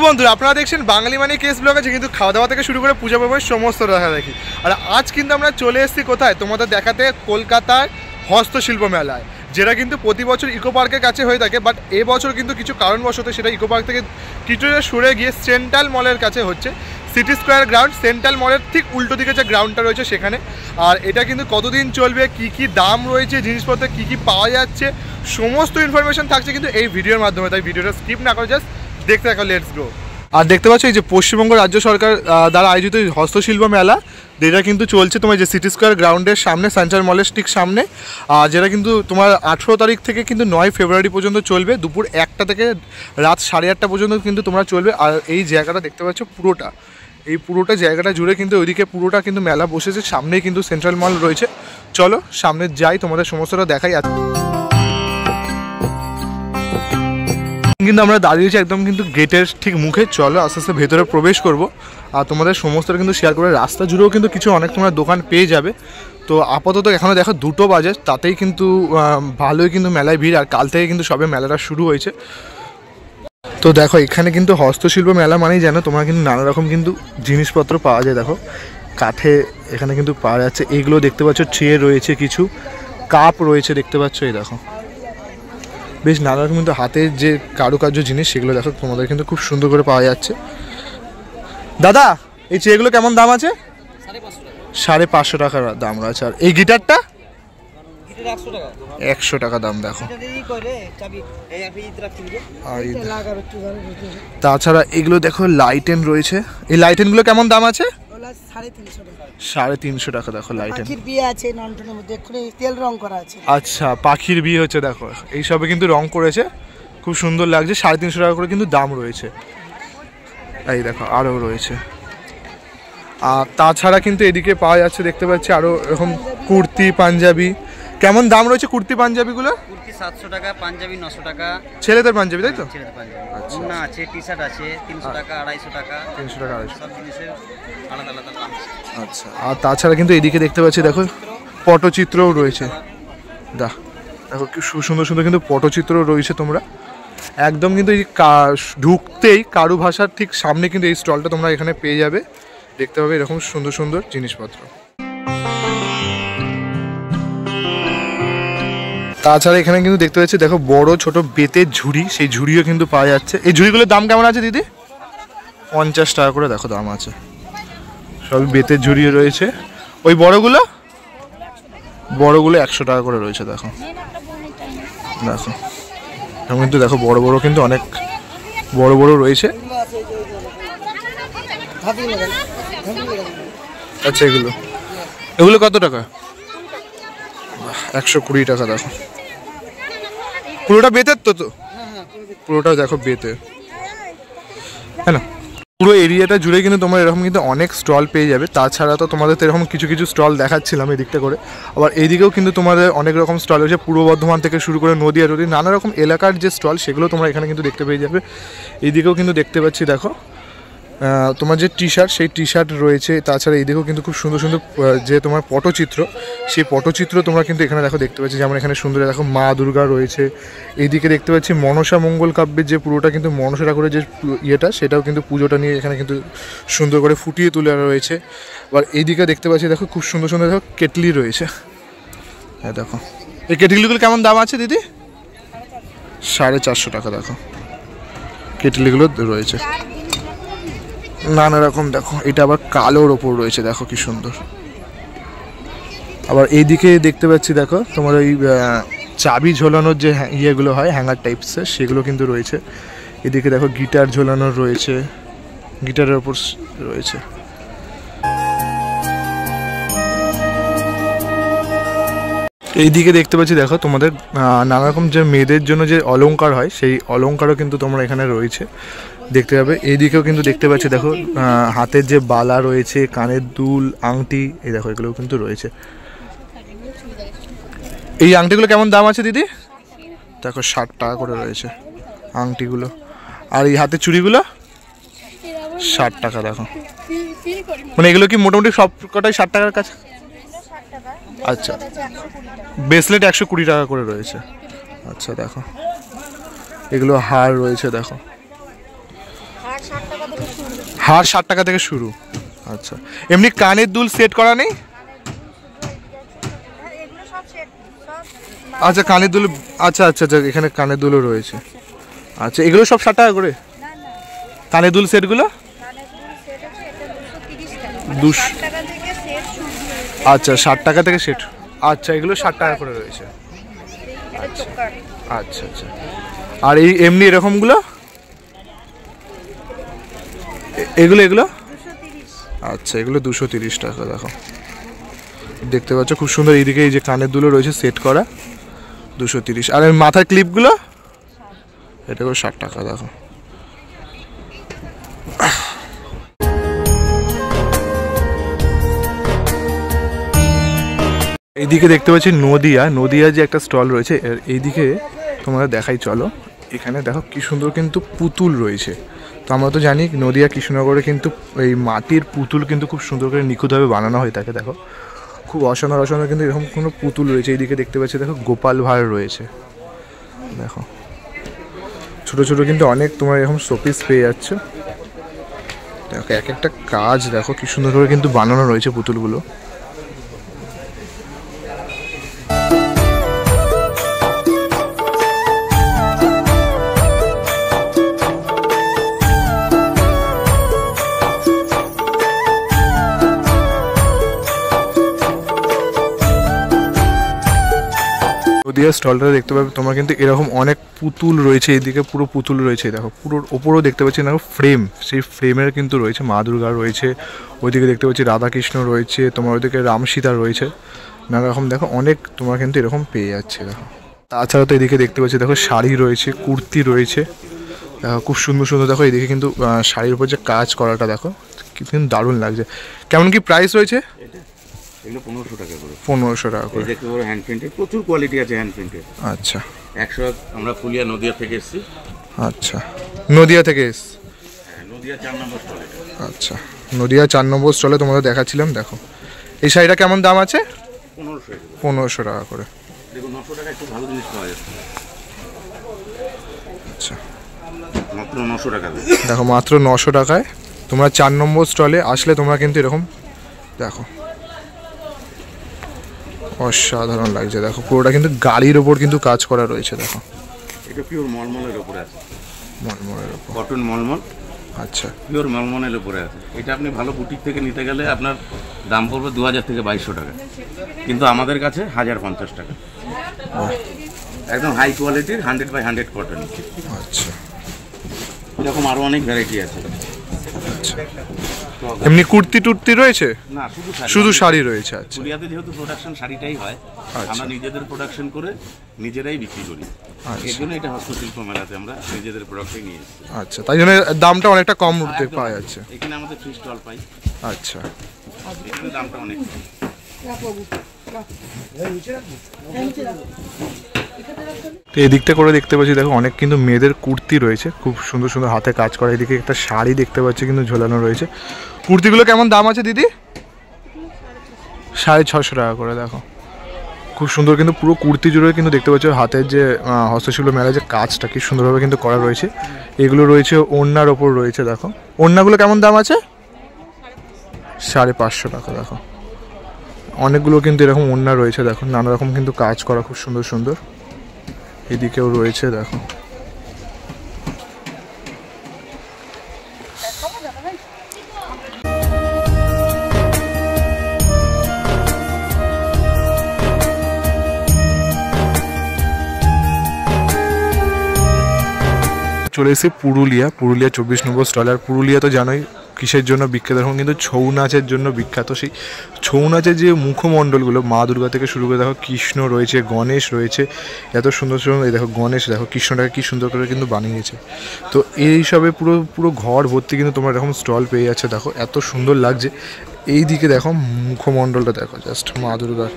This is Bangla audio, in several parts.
বন্ধুরা আপনারা দেখছেন বাঙালি মানে কেস ব্লগ আছে, কিন্তু খাওয়া দাওয়া থেকে শুরু করে পূজা পার্বণ সমস্ত দেখা দেখি। আর আজ কিন্তু আমরা চলে এসেছি কোথায় তোমাদের দেখাতে, কলকাতার হস্তশিল্প মেলায়, যেটা কিন্তু প্রতি বছর ইকো পার্কের কাছে হয়ে থাকে। বাট এবছর কিন্তু কিছু কারণবশত সেটা ইকো পার্ক থেকে কিছুটা সরে গিয়ে সেন্ট্রাল মলের কাছে হচ্ছে। সিটি স্কোয়ার গ্রাউন্ড, সেন্ট্রাল মলের ঠিক উল্টো দিকে যে গ্রাউন্ডটা রয়েছে সেখানে। আর এটা কিন্তু কতদিন চলবে, কি দাম রয়েছে, জিনিসপত্র কি পাওয়া যাচ্ছে, সমস্ত ইনফরমেশন থাকছে কিন্তু এই ভিডিওর মাধ্যমে। তাই ভিডিওটা স্কিপ না করে জাস্ট দেখতে থাকো, লেটস গো। আর দেখতে পাচ্ছ এই যে পশ্চিমবঙ্গ রাজ্য সরকার দ্বারা আয়োজিত হস্তশিল্প মেলা, যেটা কিন্তু চলছে তোমার যে সিটি স্কোয়ার গ্রাউন্ডের সামনে, সেন্ট্রাল মলের ঠিক সামনে। যেটা কিন্তু তোমার 18 তারিখ থেকে কিন্তু 9 ফেব্রুয়ারি পর্যন্ত চলবে, দুপুর 1টা থেকে রাত 8:30 পর্যন্ত কিন্তু তোমরা চলবে। আর এই জায়গাটা দেখতে পাচ্ছ পুরোটা জায়গাটা জুড়ে কিন্তু ওইদিকে পুরোটা কিন্তু মেলা বসেছে, সামনেই কিন্তু সেন্ট্রাল মল রয়েছে। চলো সামনে যাই, তোমাদের সমস্তটা দেখাই। কিন্তু আমরা দাঁড়িয়েছি একদম কিন্তু গেটের ঠিক মুখে। চলো আস্তে আস্তে ভেতরে প্রবেশ করব আর তোমাদের সমস্তটা কিন্তু শেয়ার করে। রাস্তা জুড়েও কিন্তু কিছু অনেক তোমরা দোকান পেয়ে যাবে। তো আপাতত এখনও দেখো 2টো বাজে, তাতেই কিন্তু ভালোই কিন্তু মেলায় ভিড়। আর কাল থেকে কিন্তু সবে মেলাটা শুরু হয়েছে। তো দেখো এখানে কিন্তু হস্তশিল্প মেলা মানেই জানো তোমরা কিন্তু নানা রকম কিন্তু জিনিসপত্র পাওয়া যায়। দেখো কাঠে এখানে কিন্তু পাওয়া যাচ্ছে, এইগুলো দেখতে পাচ্ছ ট্রে রয়েছে, কিছু কাপ রয়েছে দেখতে পাচ্ছ। এই দেখো বেশ নানা রকম কিন্তু হাতের যে কারুকার্য জিনিস সেগুলো দেখো তোমাদের কিন্তু খুব সুন্দর করে পাওয়া যাচ্ছে। দাদা এই চেয়েগুলো কেমন দাম আছে? 550 টাকার দাম রয়েছে। আর এই গিটারটা 100 টাকা দাম। দেখো তাছাড়া এগুলো দেখো লাইটেন রয়েছে। এই লাইটেনগুলো কেমন দাম আছে? 350 টাকা। দেখো লাইটেন আচ্ছা পাখির বিয়ে হচ্ছে, দেখো এইসবে কিন্তু রং করেছে, খুব সুন্দর লাগছে। 350 টাকা করে কিন্তু দাম রয়েছে। এই দেখো আরও রয়েছে। আর তাছাড়া কিন্তু এদিকে পাওয়া যাচ্ছে দেখতে পাচ্ছি আরও এরকম কুর্তি পাঞ্জাবি। কেমন দাম রয়েছে কুর্তি পাঞ্জাবিগুলো? কুর্তি 700 টাকা, পাঞ্জাবি 900 টাকা। ছেলেদের পাঞ্জাবি তাই তো? ছেলেদের পাঞ্জাবি। আচ্ছা না আছে, টি-শার্ট আছে 300 টাকা, 250 টাকা। 300 টাকা 250 সব জিনিসের আলাদা আলাদা দাম। আচ্ছা আর তাছাড়া কিন্তু এদিকে দেখতে পাচ্ছি দেখো পটচিত্রও রয়েছে। দেখো কি সুন্দর সুন্দর কিন্তু পটচিত্রও রয়েছে। তোমরা একদম কিন্তু এই ঢুকতেই কারু ভাষার ঠিক সামনে কিন্তু এই স্টলটা তোমরা এখানে পেয়ে যাবে। দেখতে পাবে এরকম সুন্দর সুন্দর জিনিসপত্র। তাছাড়া এখানে কিন্তু দেখতে পাচ্ছি দেখো বড় ছোট বেতের ঝুড়ি, সেই ঝুড়িও কিন্তু পাওয়া যাচ্ছে। এই ঝুড়িগুলোর দাম কেমন আছে দিদি? 50 টাকা করে দেখো দাম আছে। সব বেতের ঝুড়িও রয়েছে। ওই বড়গুলো 100 টাকা করে রয়েছে। দেখো এখন কিন্তু দেখো বড় বড় কিন্তু অনেক বড় বড় রয়েছে। আচ্ছা এগুলো কত টাকা? 120 টাকা। দেখো পুরোটা বেতের তো পুরোটা দেখো বেতের, হ্যাঁ না? পুরো এরিয়াটা জুড়ে কিন্তু তোমার এরকম কিন্তু অনেক স্টল পেয়ে যাবে। তাছাড়া তো তোমাদের তো এরকম কিছু কিছু স্টল দেখাচ্ছিলাম এদিকটা করে। আবার এইদিকেও কিন্তু তোমাদের অনেক রকম স্টল রয়েছে, পূর্ব বর্ধমান থেকে শুরু করে নদিয়া নানা রকম এলাকার যে স্টল সেগুলো তোমরা এখানে কিন্তু দেখতে পেয়ে যাবে। এইদিকেও কিন্তু দেখতে পাচ্ছি দেখো তোমার যে টি-শার্ট, সেই টি-শার্ট রয়েছে। তাছাড়া এইদিকেও কিন্তু খুব সুন্দর সুন্দর যে তোমার পটচিত্র, সেই পটচিত্র তোমরা কিন্তু এখানে দেখতে পাচ্ছি। যেমন এখানে সুন্দর দেখো মা দুর্গা রয়েছে। এইদিকে দেখতে পাচ্ছি মনসা মঙ্গল কাব্যের যে পুরোটা কিন্তু মনসা ঠাকুরের যে ইয়েটা, সেটাও কিন্তু পুজোটা নিয়ে এখানে কিন্তু সুন্দর করে ফুটিয়ে তুলে রয়েছে। আবার এইদিকে দেখতে পাচ্ছি দেখো খুব সুন্দর সুন্দর দেখো কেটলি রয়েছে। হ্যাঁ দেখো এই কেটলিগুলো কেমন দাম আছে দিদি? 450 টাকা। দেখো কেটলিগুলো রয়েছে নানা রকম। দেখো এটা আবার কালোর ওপর রয়েছে, দেখো কি সুন্দর। আবার এইদিকে দেখতে পাচ্ছি দেখো তোমার ওই চাবি ঝোলানোর যে ইয়েগুলো হয় হ্যাঙ্গার টাইপসের, সেগুলো কিন্তু রয়েছে। এদিকে দেখো গিটার ঝোলানোর রয়েছে, গিটারের ওপর রয়েছে। এইদিকে দেখতে পাচ্ছি দেখো তোমাদের নানা রকম যে মেয়েদের জন্য যে অলংকার হয়, সেই অলংকারও কিন্তু তোমরা এখানে রয়েছে দেখতে পাবে। এইদিকেও কিন্তু দেখতে পাচ্ছি দেখো হাতের যে বালা রয়েছে, কানের দুল, আংটি, এই দেখো এগুলোও কিন্তু রয়েছে। এই আংটিগুলো কেমন দাম আছে দিদি? দেখো 60 টাকা করে রয়েছে আংটিগুলো। আর এই হাতের চুড়িগুলো 60 টাকা। দেখো মানে এগুলো কি মোটামুটি সব কটাই 60 টাকার কাছে? আচ্ছা ব্রেসলেট 120 টাকা করে রয়েছে। আচ্ছা দেখো এগুলো হার রয়েছে। দেখো হার 60 টাকা থেকে শুরু। আচ্ছা, এমনি কানের দুল সেট করা নেই? আচ্ছা কানের দুল, আচ্ছা আচ্ছা আচ্ছা, এখানে কানের দুলও রয়েছে। আচ্ছা, এগুলো সব 60 টাকা করে? কানের দুল সেটগুলো 200 আচ্ছা 60 টাকা থেকে সেট। আচ্ছা, এগুলো 60 টাকা করে রয়েছে। আচ্ছা আচ্ছা, আর এই এমনি এরকমগুলো এগুলো এগুলো? আচ্ছা, এগুলো 230 টাকা। দেখো দেখতে পাচ্ছ খুব সুন্দর। এইদিকে এই যে কানের দুলো রয়েছে সেট করা 230। আর এই মাথার ক্লিপগুলো এটা করে 60 টাকা। দেখো এইদিকে দেখতে পাচ্ছি নদিয়া যে একটা স্টল রয়েছে, এইদিকে তোমরা দেখাই চলো। এখানে দেখো কি সুন্দর কিন্তু পুতুল রয়েছে। তো আমরা তো জানি নদিয়া কৃষ্ণনগরে কিন্তু এই মাটির পুতুল কিন্তু খুব সুন্দর করে নিখুঁতভাবে বানানো হয়ে থাকে। দেখো খুব অসাধারণ কিন্তু এরকম কোনো পুতুল রয়েছে। এইদিকে দেখতে পাচ্ছি দেখো গোপাল ভাঁড় রয়েছে। দেখো ছোটো ছোটো কিন্তু অনেক তোমার এরকম শোপিস পেয়ে যাচ্ছে। দেখো এক একটা কাজ দেখো কি সুন্দর করে কিন্তু বানানো রয়েছে পুতুলগুলো। নদিয়া স্টলটা দেখতে পাবে তোমরা কিন্তু এরকম অনেক পুতুল রয়েছে। এইদিকে পুরো পুতুল রয়েছে। দেখো পুরো ওপরেও দেখতে পাচ্ছি দেখো ফ্রেম, সেই ফ্রেমের কিন্তু রয়েছে মা দুর্গা রয়েছে। ওইদিকে দেখতে পাচ্ছি রাধাকৃষ্ণ রয়েছে, তোমার ওইদিকে রাম সীতা রয়েছে। নানা রকম দেখো অনেক তোমরা কিন্তু এরকম পেয়ে যাচ্ছে। দেখো তাছাড়া তো এদিকে দেখতে পাচ্ছি দেখো শাড়ি রয়েছে, কুর্তি রয়েছে। দেখো খুব সুন্দর সুন্দর। দেখো এদিকে কিন্তু শাড়ির উপর যে কাজ করাটা দেখো কিন্তু দারুণ লাগছে। কেমন কি প্রাইস রয়েছে? এগুলো 1500 টাকা করে। 1500 টাকা করে। দেখতে পারো হ্যান্ড প্রিন্টেড, প্রচুর কোয়ালিটি আছে হ্যান্ড প্রিন্টেড। আচ্ছা 100 আমরা ফুলিয়া নদিয়া থেকে এসেছি। আচ্ছা নদিয়া থেকে হ্যাঁ, নদিয়া 4 নম্বর স্টলে। আচ্ছা নদিয়া 4 নম্বর স্টলে তোমাদের দেখাচ্ছিলাম। দেখো এই শাড়িটা কেমন দাম আছে? 1500 টাকা করে। দেখুন 900 টাকা একটু ভালো জিনিস পাওয়া যাচ্ছে। আচ্ছা মাত্র 900 টাকা। দেখো মাত্র 900 টাকায় তোমরা 4 নম্বর স্টলে আসলে তোমরা কিন্তু এরকম দেখো অসাধারণ লাগছে। দেখো পুরোটা কিন্তু গাড়ির ওপর কিন্তু কাজ করা রয়েছে। দেখো এটা পিওর মলমলের উপরে আছে। মলমলের ওপর? কটন মলমল। আচ্ছা পিওর মলমলের উপরে আছে। এটা আপনি ভালো বুটিক থেকে নিতে গেলে আপনার দাম পড়বে 2000 থেকে 2200 টাকা, কিন্তু আমাদের কাছে 1050 টাকা। একদম হাই কোয়ালিটির 100/100 কটন। আচ্ছা এরকম আরো অনেক ভ্যারাইটি আছে। আচ্ছা এমনি কুর্তি টুর্তি রয়েছে? না, শুধু শাড়ি রয়েছে। আচ্ছা পুরিয়াতে যেহেতু প্রোডাকশন শাড়িটাই হয়, আমরা নিজেদের প্রোডাকশন করে নিজেরাই বিক্রি করি। এর জন্য এটা হস্তশিল্প মেলাতে আমরা নিজেদের প্রোডাক্টই নিয়ে এসেছি। আচ্ছা তাই জন্য দামটা অনেকটা কম পাওয়া যাচ্ছে। এখানে আমাদের ফ্রি স্টল পাই। আচ্ছা এখানে দামটা অনেক কম। এদিকটা করে দেখতে পাচ্ছি দেখো অনেক কিন্তু মেয়েদের কুর্তি রয়েছে, খুব সুন্দর সুন্দর হাতে কাজ করা। এদিকে একটা শাড়ি দেখতে পাচ্ছি কিন্তু ঝোলানো রয়েছে। কুর্তিগুলো কেমন দাম আছে দিদি? 650 টাকা করে। দেখো খুব সুন্দর কিন্তু পুরো কুর্তি জুড়ে কিন্তু দেখতে পাচ্ছ হাতের যে হস্তশিল্প মেলায় যে কাজটা কি সুন্দরভাবে কিন্তু করা রয়েছে। এগুলো রয়েছে ওড়নার ওপর রয়েছে। দেখো ওড়নাগুলো কেমন দাম আছে? 550 টাকা। দেখো অনেকগুলো কিন্তু এরকম ওড়না রয়েছে। দেখো নানা রকম কিন্তু কাজ করা খুব সুন্দর সুন্দর। এদিকেও রয়েছে। দেখো চলে এসেছি পুরুলিয়া 24 নম্বর স্টল। আর পুরুলিয়া তো জানোই কিসের জন্য বিখ্যাত, এখন কিন্তু ছৌ নাচের জন্য বিখ্যাত। সেই ছৌ নাচের যে মুখমণ্ডলগুলো মা দুর্গা থেকে শুরু করে দেখো কৃষ্ণ রয়েছে, গণেশ রয়েছে, এত সুন্দর সুন্দর। এই দেখো গণেশ, দেখো কৃষ্ণটাকে কি সুন্দর করে কিন্তু বানিয়েছে। তো এই সবে পুরো পুরো ঘর ভর্তি কিন্তু তোমার এরকম স্টল পেয়ে যাচ্ছে। দেখো এত সুন্দর লাগছে। এই দিকে দেখো মুখমণ্ডলটা দেখো জাস্ট মা দুর্গার,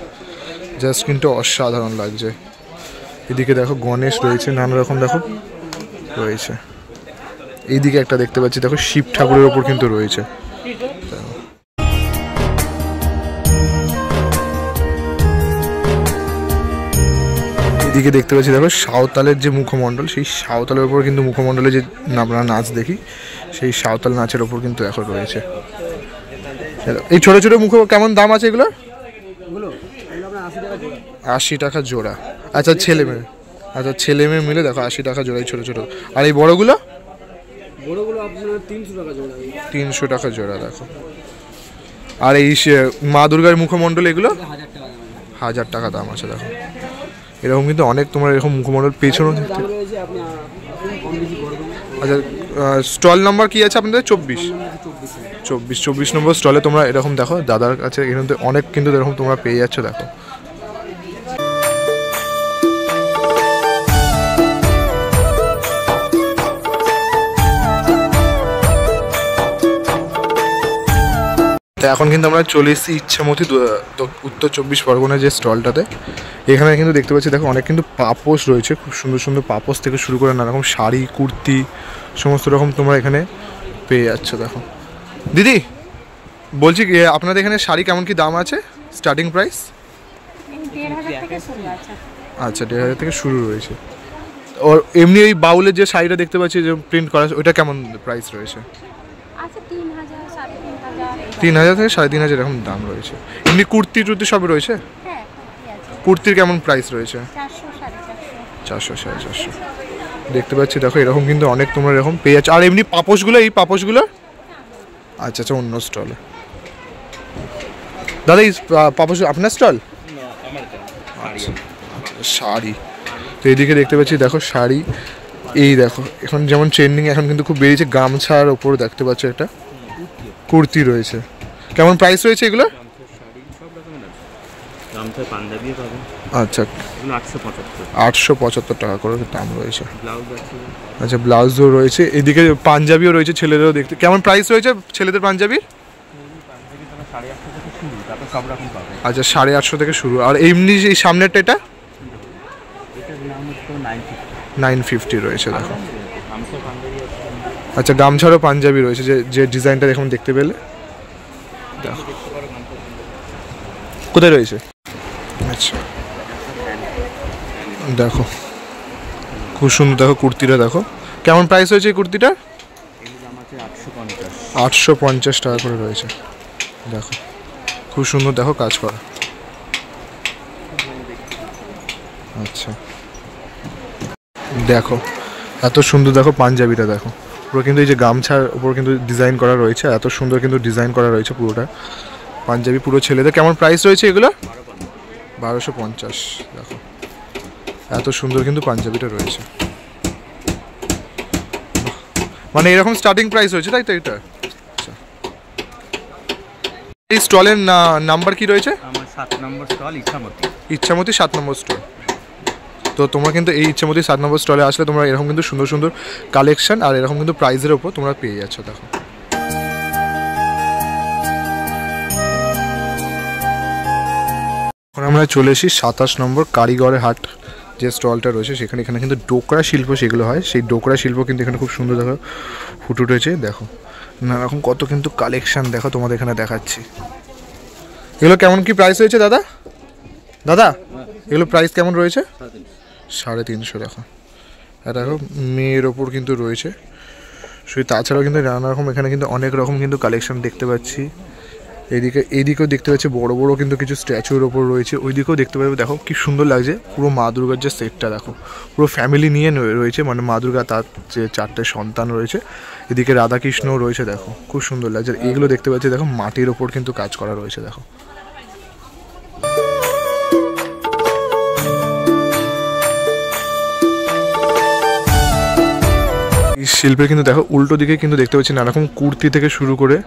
জাস্ট কিন্তু অসাধারণ লাগছে। এদিকে দেখো গণেশ রয়েছে, নানা রকম দেখো রয়েছে। এইদিকে একটা দেখতে পাচ্ছি দেখো শিব ঠাকুরের ওপর কিন্তু রয়েছে। এদিকে দেখতে পাচ্ছি দেখো সাঁওতালের যে মুখমণ্ডল, সেই সাঁওতালের ওপর কিন্তু মুখমণ্ডলে যে আমরা নাচ দেখি, সেই সাঁওতাল নাচের ওপর কিন্তু এখন রয়েছে। এই ছোট ছোট মুখ কেমন দাম আছে এগুলো? 80 টাকা জোড়া। আচ্ছা ছেলে মেয়ে, আচ্ছা ছেলে মেয়ে মিলে দেখো 80 টাকা জোড়া এই ছোট ছোট। আর এই বড়গুলো? বড়গুলো আপনার 300 টাকা জোড়া। 300 টাকা জোড়া দেখো। আর এই মা দুর্গার মুখমণ্ডল এগুলো 1000 টাকা দাম আছে দেখো। এরকম কিন্তু অনেক তোমরা এরকম মুখমণ্ডল পেছনেও দেখতে। আচ্ছা স্টল নাম্বার কি আছে আপনাদের? 24 নম্বর স্টলে তোমরা এরকম দেখো দাদার কাছে এখানে অনেক কিন্তু এরকম তোমরা পেয়ে যাচ্ছ দেখো। তো এখন কিন্তু আমরা চলে এসেছি ইচ্ছামতি উত্তর 24 পরগনার যে স্টলটাতে। এখানে কিন্তু দেখতে পাচ্ছি দেখো অনেক কিন্তু পাপোশ রয়েছে, খুব সুন্দর সুন্দর পাপোশ থেকে শুরু করে নানা রকম শাড়ি কুর্তি সমস্ত রকম তোমরা এখানে পেয়ে যাচ্ছ দেখো। দিদি বলছি আপনাদের এখানে শাড়ি কেমন কি দাম আছে? Starting price? 1500 থেকে শুরু আছে। আচ্ছা 1500 থেকে শুরু রয়েছে। আর এমনি এই বাউলের যে শাড়িটা দেখতে পাচ্ছি যে প্রিন্ট করা ওইটা কেমন প্রাইস রয়েছে? আচ্ছা 3000 3500 3000 থেকে 3500 এরকম দাম রয়েছে। এমনি কুর্তি টুর্তি সব রয়েছে? হ্যাঁ কুর্তি আছে। কুর্তির কেমন প্রাইস রয়েছে? 400 450। 400 450 দেখতে পাচ্ছি দেখো এরকম কিন্তু অনেক তোমরা এরকম পেয়ে যাচ্ছ। আর এমনি পাপোশগুলো, এই পাপোশগুলো আচ্ছা আচ্ছা অন্য স্টলে। দাদা এই পাপোশ আপনার স্টল? আচ্ছা শাড়ি। তো এইদিকে দেখতে পাচ্ছি দেখো শাড়ি, এই দেখো এখন যেমন ট্রেন্ডিং এখন কিন্তু খুব বেরিয়েছে, গামছার ওপর দেখতে পাচ্ছ একটা কুর্তি রয়েছে। কেমন প্রাইস রয়েছে এগুলো? আচ্ছা 875 টাকা করে দাম রয়েছে। আচ্ছা ব্লাউজও রয়েছে, এদিকে পাঞ্জাবিও রয়েছে ছেলেদেরও দেখতে। কেমন প্রাইস রয়েছে ছেলেদের পাঞ্জাবি? আচ্ছা 850 থেকে শুরু। আর এমনি এই সামনেরটা এটা 950 রয়েছে দেখো। আচ্ছা গামছারও পাঞ্জাবি রয়েছে, যে যে ডিজাইনটা এখন দেখতে পেলে দেখো। কোথায় রয়েছে? আচ্ছা দেখো খুব সুন্দর দেখো কুর্তিটা দেখো। কেমন প্রাইস হয়েছে এই কুর্তিটা? 850 টাকা করে রয়েছে দেখো। খুব সুন্দর দেখো কাজ করা। আচ্ছা দেখো এত সুন্দর দেখো পাঞ্জাবিটা দেখো, পুরো কিন্তু এই যে গামছার উপর কিন্তু ডিজাইন করা রয়েছে, এত সুন্দর কিন্তু ডিজাইন করা রয়েছে পুরোটা পাঞ্জাবি পুরো ছেলেদের। কেমন প্রাইস রয়েছে এগুলো? 1250 দেখো এত সুন্দর কিন্তু পাঞ্জাবিটা রয়েছে। মানে এরকম স্টার্টিং প্রাইস রয়েছে তাই তো এটা? আচ্ছা এই স্টলের নাম্বার কি রয়েছে? আমার 7 নম্বর স্টল ইচ্ছামতি। ইচ্ছামতি 7 নম্বর স্টল। তো তোমরা কিন্তু এই ইচ্ছামতি 7 নম্বর স্টলে আসলে তোমরা এরকম কিন্তু সুন্দর সুন্দর কালেকশন আর এরকম কিন্তু প্রাইজের ওপর তোমরা পেয়ে যাচ্ছ দেখো। এখন আমরা চলে এসেছি 27 নম্বর কারিগরের হাট যে স্টলটা রয়েছে সেখানে। এখানে কিন্তু ডোকরা শিল্প সেগুলো হয়, সেই ডোকরা শিল্প কিন্তু এখানে খুব সুন্দর দেখো ফুটে উঠেছে দেখো। নানা রকম কত কিন্তু কালেকশন দেখো তোমাদের এখানে দেখাচ্ছি। এগুলো কেমন কি প্রাইস রয়েছে দাদা? দাদা এগুলো প্রাইস কেমন রয়েছে? 350 দেখো। আর দেখো মেয়ের ওপর কিন্তু রয়েছে শুধু, তাছাড়াও কিন্তু নানা রকম এখানে কিন্তু অনেক রকম কিন্তু কালেকশন দেখতে পাচ্ছি। এইদিকেও দেখতে পাচ্ছি বড় বড় কিন্তু কিছু স্ট্যাচুর ওপর রয়েছে, ওইদিকেও দেখতে পাবে দেখো কি সুন্দর লাগছে। পুরো মা দুর্গার যে সেটটা দেখো পুরো ফ্যামিলি নিয়ে রয়েছে, মানে মা দুর্গা তার যে 4টে সন্তান রয়েছে, এদিকে রাধাকৃষ্ণও রয়েছে দেখো খুব সুন্দর লাগছে। এইগুলো দেখতে পাচ্ছি দেখো মাটির ওপর কিন্তু কাজ করা রয়েছে দেখো। শিল্পের কিন্তু দেখো উল্টো দিকে কিন্তু দেখতে পাচ্ছি নানা রকম কুর্তি থেকে শুরু করে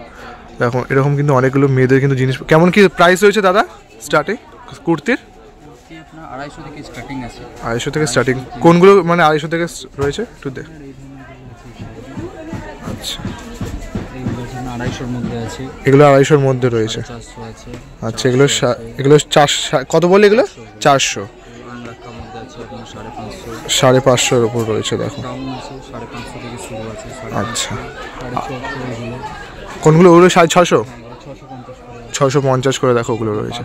দেখো এরকম কিন্তু অনেকগুলো মেয়েদের কিন্তু জিনিস। কেমন কি প্রাইস রয়েছে দাদা স্টার্টিং কুর্তির? 250 থেকে স্টার্টিং আছে। 250 থেকে স্টার্টিং। কোনগুলো মানে 250 থেকে রয়েছে একটু দেখ। আচ্ছা এইগুলো 250 মধ্যে আছে। এগুলো 250 মধ্যে রয়েছে। 400 আছে। আচ্ছা এগুলো 400 কত বলে এগুলো? 400। বাংলা মধ্যে আছে 550। 550 এর উপর রয়েছে দেখো। 550 থেকে শুরু আছে। আচ্ছা কোনগুলো? ওগুলো 650 650 করে দেখো ওগুলো রয়েছে।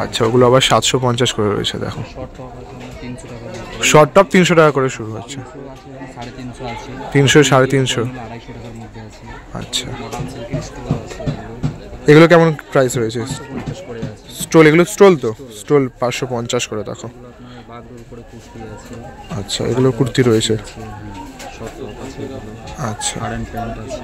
আচ্ছা, ওগুলো আবার 750 করে রয়েছে দেখো। শর্ট টপ আছে 300 টাকা, শর্ট টপ 300 টাকা করে শুরু হচ্ছে, 350 আছে, 300 350। 250 টাকার মধ্যে আছে। আচ্ছা, মডার্ন সিল্কের স্টোল আছে, এগুলো কেমন প্রাইস রয়েছে? 50 করে আছে। স্টোল, এগুলো স্টোল তো? স্টোল 550 করে দেখো। এগুলো আপনার বাগদোর উপরে কুর্তি আছে, আচ্ছা, এগুলো কুর্তি রয়েছে। শর্ট টপ আছে, এগুলো আচ্ছা, কারেন্ট প্যান্ট আছে।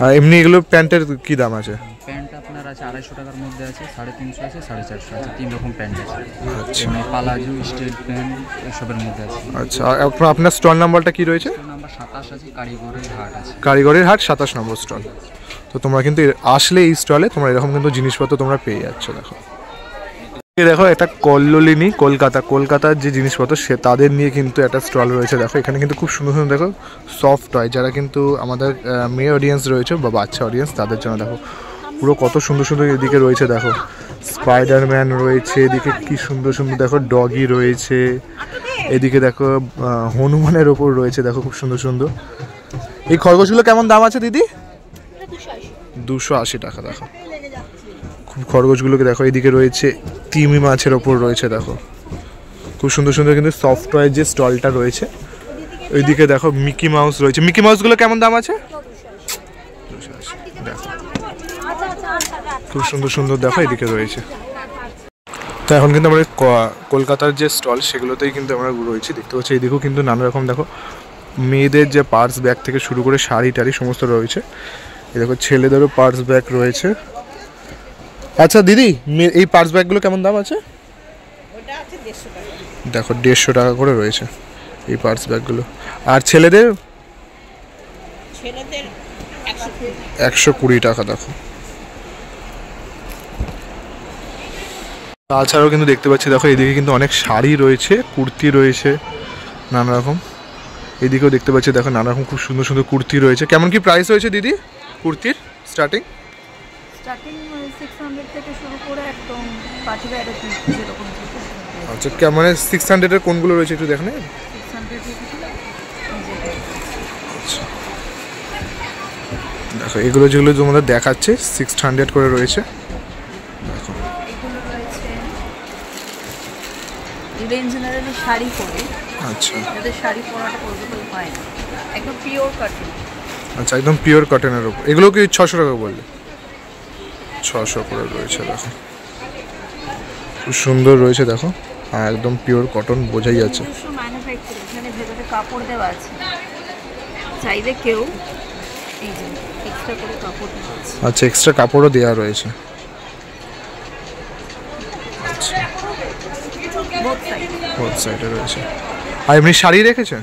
আর এমনি এগুলো প্যান্টের কি দাম আছে? প্যান্ট আপনার আছে 250 টাকার মধ্যে আছে, 350 আছে, 450 আছে, 3 রকম প্যান্ট আছে। আচ্ছা এমনি পালাজো, স্টেট প্যান্ট এসবের মধ্যে আছে। আচ্ছা, আর আপনার স্টল নাম্বারটা কি রয়েছে? নাম্বার 27 আছে, কারিগরের হাট আছে। কারিগরের হাট 27 নম্বর স্টল। তো তোমরা কিন্তু আসলে এই স্টলে তোমরা এরকম কিন্তু জিনিসপত্র তোমরা পেয়ে যাচ্ছ। দেখো দেখো, এটা কল্লোলিনী কলকাতার যে জিনিসপত্র সে তাদের নিয়ে কিন্তু একটা স্টল রয়েছে। দেখো এখানে কিন্তু খুব সুন্দর সুন্দর দেখো সফট টয়, যারা কিন্তু আমাদের মেয়ে অডিয়েন্স রয়েছে বা বাচ্চা অডিয়েন্স তাদের জন্য দেখো পুরো কত সুন্দর সুন্দর এদিকে রয়েছে। দেখো স্পাইডারম্যান রয়েছে, এদিকে কি সুন্দর সুন্দর দেখো ডগি রয়েছে, এদিকে দেখো হনুমানের ওপর রয়েছে দেখো খুব সুন্দর সুন্দর। এই খরগোশগুলো কেমন দাম আছে দিদি? 280 টাকা। দেখো খুব খরগোশগুলোকে দেখো, এদিকে রয়েছে তিমি মাছের ওপর রয়েছে দেখো খুব সুন্দর সুন্দর কিন্তু সফট টয়ের যে স্টলটা রয়েছে। ওইদিকে দেখো মিকি মাউস রয়েছে। মিকি মাউসগুলো কেমন দাম আছে? 280। দেখো খুব সুন্দর সুন্দর দেখো এদিকে রয়েছে। তো এখন কিন্তু আমরা কলকাতার যে স্টল সেগুলোতেই কিন্তু আমরা রয়েছি, দেখতে পাচ্ছি। এদিকেও কিন্তু নানা রকম দেখো মেয়েদের যে পার্স ব্যাগ থেকে শুরু করে শাড়ি টাড়ি সমস্ত রয়েছে। এই দেখো ছেলেদেরও পার্স ব্যাগ রয়েছে। আচ্ছা দিদি, এই পার্স ব্যাগগুলো কেমন দাম আছে? দেখো 150 টাকা করে রয়েছে এই পার্স ব্যাগগুলো। আর ছেলেদের 120 টাকা। দেখো তাছাড়াও কিন্তু দেখতে পাচ্ছি দেখো এদিকে কিন্তু অনেক শাড়ি রয়েছে, কুর্তি রয়েছে নানা রকম। এদিকেও দেখতে পাচ্ছি দেখো নানা রকম খুব সুন্দর সুন্দর কুর্তি রয়েছে। কেমন কি প্রাইস রয়েছে দিদি কুর্তির? স্টার্টিং 600 থেকে শুরু করে একদম পার্টি ওয়্যার যেরকম। আচ্ছা, মানে 600-এর কোনগুলো রয়েছে একটু দেখেন। 600 আচ্ছা দেখো এগুলো যেগুলো তোমাদের দেখাচ্ছে 600 করে রয়েছে। দেখো এগুলো রয়েছে রেঞ্জ জেনারেলি শাড়ি পরে। আচ্ছা, যাদের শাড়ি পরাটা পসিবল হয় না, একদম পিওর কটন। আচ্ছা একদম পিওর কটনের ওপর। এগুলো কি 600 টাকা বললে? 600 করে রয়েছে। দেখো খুব সুন্দর রয়েছে দেখো, আর একদম পিওর কটন বোঝাই যাচ্ছে। ম্যানুফ্যাকচারিং, এখানে ভেতরে কাপড় দেওয়া আছে, চাইলে কেউ এই যে এক্সট্রা করে কাপড় দেওয়া আছে। আচ্ছা, এক্সট্রা কাপড়ও দেওয়া রয়েছে। আচ্ছা, বোথ সাইডে রয়েছে। আর এমনি শাড়ি রেখেছে?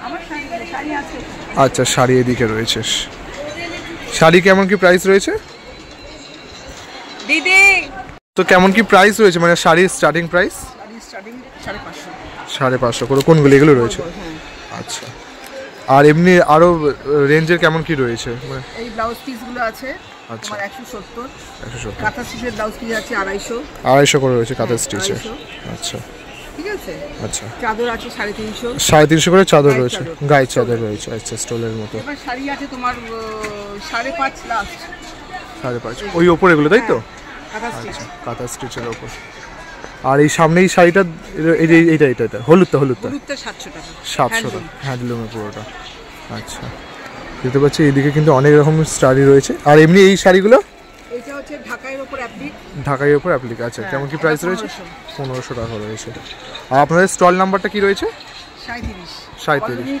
আমার শাড়ি আছে। আচ্ছা, শাড়ি এদিকে রয়েছে। শাড়ি কেমন কি প্রাইস রয়েছে দিদি? তো কেমন কি প্রাইস রয়েছে, মানে শাড়ির স্টার্টিং প্রাইস? 550 করে। কোনগুলো এগুলো রয়েছে? আচ্ছা, আর এমনি আরো রেঞ্জের কেমন কি রয়েছে? মানে এই ব্লাউজ পিসগুলো আছে আচ্ছা, তোমার 170, 170। কাঁথা স্টিচের ব্লাউজ পিস আছে 250, 250 করে রয়েছে কাঁথা স্টিচে। আচ্ছা ঠিক আছে। আচ্ছা, চাদর আছে 350, 350 করে চাদর রয়েছে, গায়ে চাদর রয়েছে। আচ্ছা, স্টোলের মতো। এবার শাড়ি আছে তোমার 5.5 লাস্ট, 5.5 ওই ওপর এগুলো, তাই তো? কাঁথা স্টিচ। আচ্ছা, কাঁথা স্টিচের ওপর। আর এই সামনে এই শাড়িটা, এই যে এইটা হলুদটা হলুদটা 700 টাকা, 700 টাকা হ্যান্ডলুমের পুরোটা। আচ্ছা, দেখতে পাচ্ছি এইদিকে কিন্তু অনেক রকম শাড়ি রয়েছে। আর এমনি এই শাড়িগুলো এটা হচ্ছে ঢাকাইয়ের উপর অ্যাপ্লিক। ঢাকাইয়ের উপর অ্যাপ্লিক। আচ্ছা, কেমন কি প্রাইস রয়েছে? 1500 টাকা রয়েছে। আর আপনাদের স্টল নাম্বারটা কি রয়েছে? 37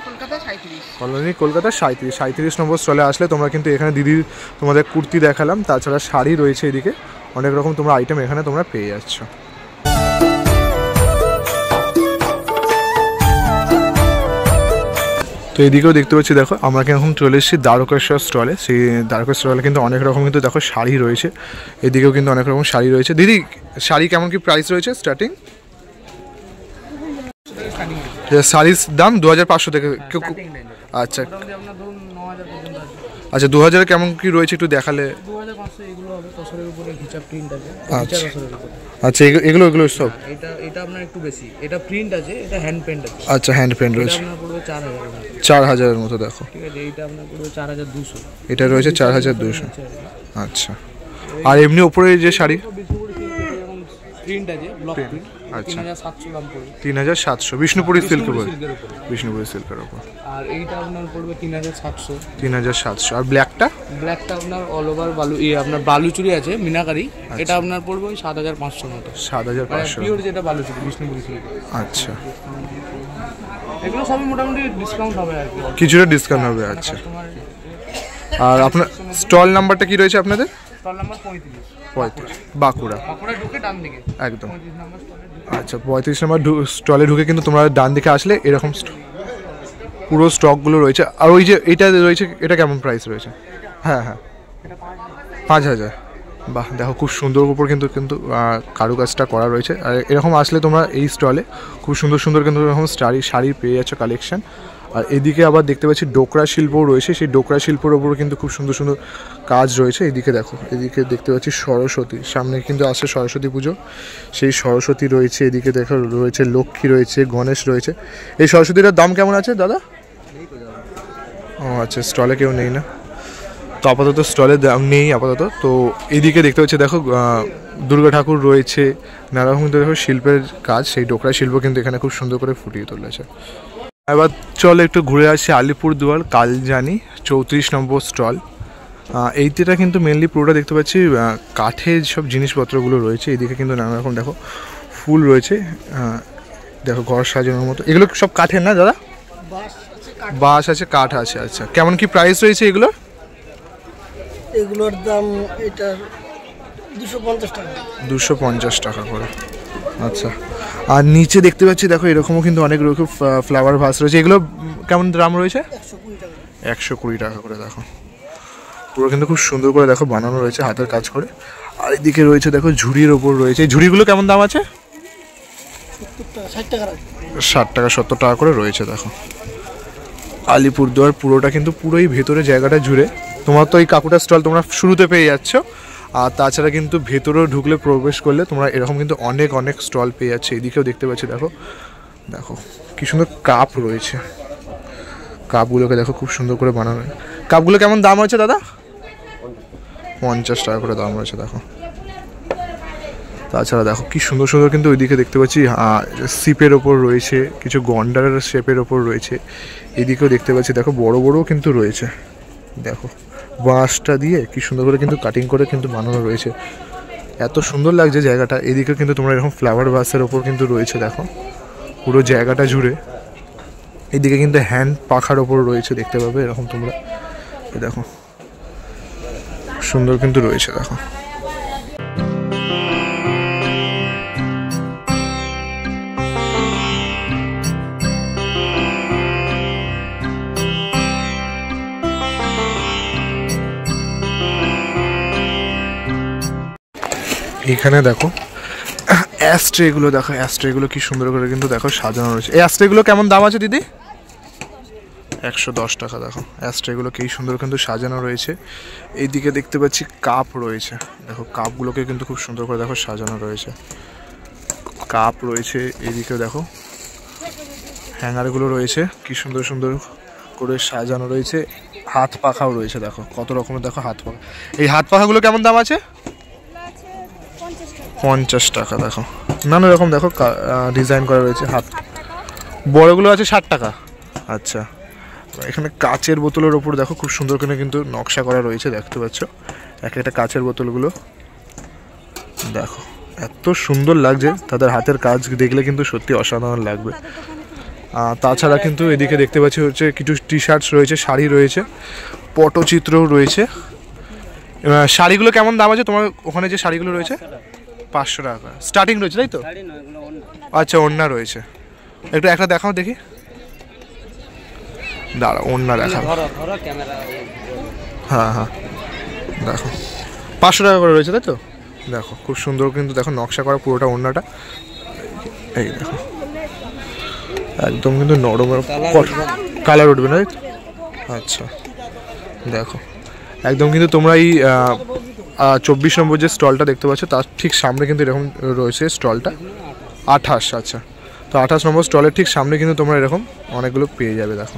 কলকাতা 37 কলোনি কলকাতা 37 নম্বর স্টলে আসলে তোমরা কিন্তু এখানে দিদির তোমাদের কুর্তি দেখালাম, তাছাড়া শাড়ি রয়েছে এদিকে অনেক রকম তোমরা আইটেম এখানে তোমরা পেয়ে যাচ্ছ। তো এদিকেও দেখতে পাচ্ছি দেখো আমরা এখন চলে এসেছি দ্বারকেশ্বর স্টলে। সেই দ্বারকেশ্বর স্টলে কিন্তু অনেক রকম কিন্তু দেখো শাড়ি রয়েছে, এদিকেও কিন্তু অনেক রকম শাড়ি রয়েছে। দিদি শাড়ি কেমন কি প্রাইস রয়েছে স্টার্টিং? শাড়ির দাম 2500 থেকে। আচ্ছা আচ্ছা, 2000 কেমন কি রয়েছে একটু দেখালে। 2500 এগুলো হবে তসরের উপরে ঘিচা প্রিন্ট আছে। আচ্ছা আচ্ছা, এগুলো সব এটা আপনার একটু বেশি, এটা প্রিন্ট আছে, এটা হ্যান্ড পেন্ট আছে। আচ্ছা, হ্যান্ড পেন্ট রয়েছে। আপনার পড়বে 4000 4000-এর মতো দেখো। ঠিক আছে, এইটা আপনার পড়বে 4200। এটা রয়েছে 4200। আচ্ছা, আর এমনি উপরে যে শাড়ি প্রিন্ট আছে ব্লক প্রিন্ট, আচ্ছা 3700 দাম পড়বে। 3700 বিষ্ণুপুরি সিল্কের উপর, সিল্কের উপর। বিষ্ণুপুরি সিল্কের উপর। আর এইটা আপনার পড়বে 3700। 3700। আর ব্ল্যাকটা? ব্ল্যাকটা আপনার অল ওভার বালু আপনার বালুচুরি আছে মিনাকারি, এটা আপনার পড়বে ওই 7500 মতো। 7500 পিওর যেটা বালুচুরি বিষ্ণুপুরি সিল্ক। আচ্ছা, এগুলো সবই মোটামুটি ডিসকাউন্ট হবে আর কি, কিছুটা ডিসকাউন্ট হবে। আচ্ছা, কাস্টমার। আর আপনার স্টল নাম্বারটা কি রয়েছে আপনাদের? স্টল নাম্বার 35 বাঁকুড়া বাঁকুড়া ঢুকে ডান দিকে একদম। 35 নাম্বার স্টলে। আচ্ছা, 35 নম্বর স্টলে ঢুকে কিন্তু তোমরা ডান দিকে আসলে এরকম পুরো স্টকগুলো রয়েছে। আর ওই যে এটা রয়েছে, এটা কেমন প্রাইস রয়েছে? হ্যাঁ হ্যাঁ, 5000। বাহ, দেখো খুব সুন্দর উপর কিন্তু কিন্তু কারুকাজটা করা রয়েছে। আর এরকম আসলে তোমরা এই স্টলে খুব সুন্দর সুন্দর কিন্তু এরকম শাড়ি পেয়ে যাচ্ছ কালেকশন। আর এদিকে আবার দেখতে পাচ্ছি ডোকরা শিল্পও রয়েছে, সেই ডোকরা শিল্পের ওপরও কিন্তু খুব সুন্দর সুন্দর কাজ রয়েছে। এদিকে দেখো, এদিকে দেখতে পাচ্ছি সরস্বতী, সামনে কিন্তু আসছে সরস্বতী পুজো, সেই সরস্বতী রয়েছে। এদিকে দেখো রয়েছে লক্ষ্মী রয়েছে, গণেশ রয়েছে। এই সরস্বতীটার দাম কেমন আছে দাদা? ও আচ্ছা, স্টলে কেউ নেই না তো আপাতত, স্টলে দাম নেই আপাতত। তো এদিকে দেখতে পাচ্ছি দেখো দুর্গা ঠাকুর রয়েছে, নানা রকম দেখো শিল্পের কাজ, সেই ডোকরা শিল্প কিন্তু এখানে খুব সুন্দর করে ফুটিয়ে তুলেছে। এবার চলো একটু ঘুরে আসি আলিপুরদুয়ার কালজানি 34 নম্বর স্টল। এইটা কিন্তু মেনলি পুরোটা দেখতে পাচ্ছি কাঠের সব জিনিসপত্রগুলো রয়েছে। এদিকে কিন্তু নানা রকম দেখো ফুল রয়েছে, দেখো ঘর সাজানোর মতো। এগুলো সব কাঠের না দাদা? বাঁশ আছে, কাঠ আছে। আচ্ছা, কেমন কি প্রাইস রয়েছে এগুলোর? এগুলোর দাম এটার 250 টাকা। 250 টাকা করে। আচ্ছা, আর নিচে দেখতে পাচ্ছি দেখো এরকমও কিন্তু অনেক রকম ফ্লাওয়ার ভাস রয়েছে। এগুলো কেমন দাম রয়েছে? 120 টাকা করে। দেখো পুরো কিন্তু খুব সুন্দর করে দেখো বানানো রয়েছে হাতের কাজ করে। আর এদিকে রয়েছে দেখো ঝুড়ির ওপর রয়েছে। এই ঝুড়িগুলো কেমন দাম আছে? 60 টাকা। 60 টাকা 70 টাকা করে রয়েছে। দেখো আলিপুরদুয়ার পুরোটা কিন্তু পুরোই ভেতরে জায়গাটা জুড়ে। তোমার তো এই কাকুটার স্টল তোমরা শুরুতে পেয়ে যাচ্ছ, আর তাছাড়া কিন্তু ভেতরেও ঢুকলে প্রবেশ করলে তোমরা এরকম কিন্তু অনেক অনেক স্টল পেয়ে যাচ্ছে। এদিকেও দেখতে পাচ্ছি দেখো, দেখো কি সুন্দর কাপ রয়েছে। কাপগুলোকে দেখো খুব সুন্দর করে বানানো। কাপগুলো কেমন দাম হয়েছে দাদা? 50 টাকা করে দাম রয়েছে। দেখো তাছাড়া দেখো কি সুন্দর সুন্দর কিন্তু ওইদিকে দেখতে পাচ্ছি সিপের ওপর রয়েছে, কিছু গন্ডারের শেপের ওপর রয়েছে। এদিকেও দেখতে পাচ্ছি দেখো বড় বড়ও কিন্তু রয়েছে। দেখো বাঁশটা দিয়ে কি সুন্দর করে কিন্তু কাটিং করে কিন্তু বানানো রয়েছে, এত সুন্দর লাগছে জায়গাটা। এদিকে কিন্তু তোমরা এরকম ফ্লাওয়ার ভাসের ওপর কিন্তু রয়েছে দেখো পুরো জায়গাটা জুড়ে। এদিকে কিন্তু হ্যান্ড পাখার ওপর রয়েছে, দেখতে পাবে এরকম তোমরা। দেখো সুন্দর কিন্তু রয়েছে। দেখো এখানে দেখো অ্যাস্ট্রেগুলো, দেখো অ্যাস্ট্রেগুলো কি সুন্দর করে কিন্তু দেখো সাজানো রয়েছে। এই অ্যাস্ট্রেগুলো কেমন দাম আছে দিদি? 110 টাকা। দেখো অ্যাস্ট্রেগুলো কি সুন্দর কিন্তু সাজানো রয়েছে। এইদিকে দেখতে পাচ্ছি কাপ রয়েছে, দেখো কাপগুলোকে কিন্তু খুব সুন্দর করে দেখো সাজানো রয়েছে। কাপ রয়েছে, এইদিকে দেখো হ্যাঙ্গারগুলো রয়েছে কি সুন্দর সুন্দর করে সাজানো রয়েছে। হাত পাখাও রয়েছে, দেখো কত রকমের দেখো হাত পাখা। এই হাত পাখাগুলো কেমন দাম আছে? 50 টাকা। দেখো নানা রকম দেখো ডিজাইন করা রয়েছে। হাত বড়গুলো আছে 60 টাকা। আচ্ছা, এখানে কাচের বোতলের ওপর দেখো খুব সুন্দর করে কিন্তু নকশা করা রয়েছে, দেখতে পাচ্ছ এক একটা কাচের বোতলগুলো। দেখো এত সুন্দর লাগছে, তাদের হাতের কাজ দেখলে কিন্তু সত্যি অসাধারণ লাগবে। তাছাড়া কিন্তু এদিকে দেখতে পাচ্ছি হচ্ছে কিছু টি শার্টস রয়েছে, শাড়ি রয়েছে, পটচিত্রও রয়েছে। শাড়িগুলো কেমন দাম আছে তোমার ওখানে যে শাড়িগুলো রয়েছে? 500 টাকা স্টার্টিং রয়েছে, তাই তো? আচ্ছা, ওড়না রয়েছে, একটু একটা দেখাও দেখি। দাঁড়া, ওড়না দেখাও। হ্যাঁ হ্যাঁ, দেখো 500 টাকা করে রয়েছে, তাই তো? দেখো খুব সুন্দর কিন্তু দেখো নকশা করা পুরোটা ওড়নাটা। এই দেখো একদম কিন্তু নরম কালার উঠবে না, তাই তো? আচ্ছা দেখো একদম কিন্তু তোমরা এই 24 নম্বর যে স্টলটা দেখতে পাচ্ছ তার ঠিক সামনে কিন্তু এরকম রয়েছে স্টলটা। 28। আচ্ছা, তো 28 নম্বর স্টলের ঠিক সামনে কিন্তু তোমরা এরকম অনেকগুলো পেয়ে যাবে। দেখো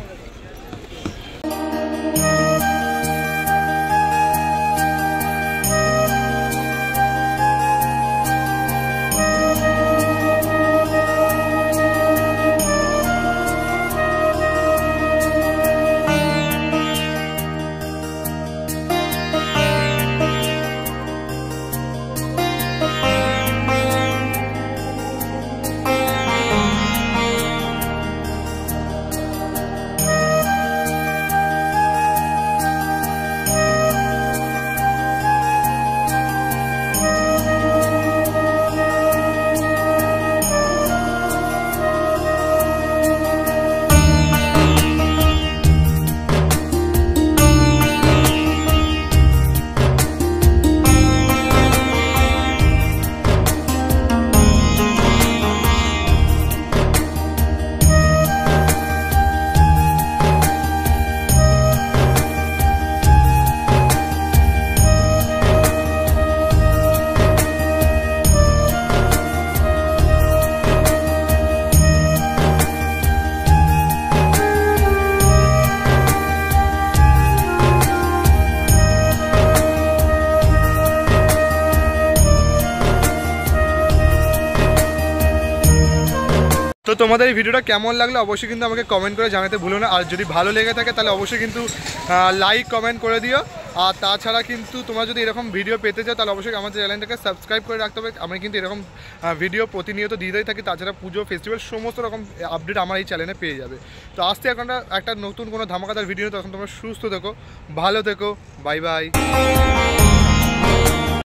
তো তোমাদের এই ভিডিওটা কেমন লাগলো অবশ্যই কিন্তু আমাকে কমেন্ট করে জানাতে ভুলো না। আর যদি ভালো লেগে থাকে তাহলে অবশ্যই কিন্তু লাইক কমেন্ট করে দিও। আর তাছাড়া কিন্তু তোমরা যদি এরকম ভিডিও পেতে চাও তাহলে অবশ্যই আমাদের চ্যানেলটাকে সাবস্ক্রাইব করে রাখতে হবে। আমি কিন্তু এরকম ভিডিও প্রতিনিয়ত দিতেই থাকি। তাছাড়া পুজো ফেস্টিভ্যাল সমস্ত রকম আপডেট আমার এই চ্যানেলে পেয়ে যাবে। তো আসতে এখন একটা নতুন কোনো ধামাকাদার ভিডিও, তখন তোমরা সুস্থ থেকো, ভালো থেকো, বাই বাই।